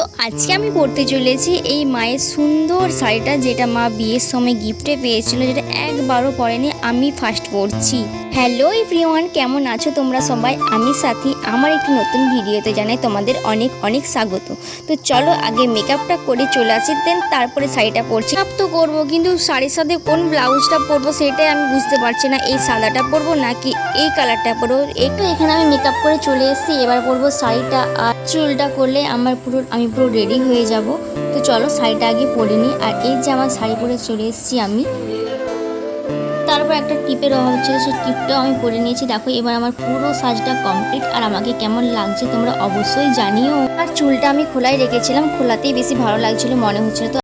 তো আজকে আমি পরতে চলেছি এই মায়ের সুন্দর শাড়িটা, যেটা মা বিয়ের সময় গিফটে পেয়েছিল, যেটা একবারও পরেনি, আমি ফার্স্ট পরছি। হ্যালো এভরিওয়ান, কেমন আছো তোমরা সবাই? আমি সাথী, আমার একটি নতুন ভিডিওতে জানাই তোমাদের অনেক অনেক স্বাগত। তো চলো আগে মেকআপটা করে চলে আসি, দেন তারপরে শাড়িটা পরছি। মেকআপ তো করবো, কিন্তু শাড়ির সাথে কোন ব্লাউজটা পরবো সেটাই আমি বুঝতে পারছি না। এই সাদাটা পরবো নাকি এই কালারটা পরবো। একটু এখানে আমি মেকআপ করে চলে এসেছি, এবার পরবো শাড়িটা। আর চুলটা করলে আমি পুরো রেডি হয়ে যাব। তো চলো শাড়িটা আগে পরে নিই। আর এই যে আমার শাড়ি পরে চলে এসেছি আমি। তারপর একটা টিপের অভাব ছিল, সেই টিপটাও আমি পরে নিয়েছি। দেখো এবার আমার পুরো সাজটা কমপ্লিট। আর আমাকে কেমন লাগছে তোমরা অবশ্যই জানিও। আর চুলটা আমি খোলাই রেখেছিলাম, খোলাতেই বেশি ভালো লাগছিল মনে হচ্ছিল। তো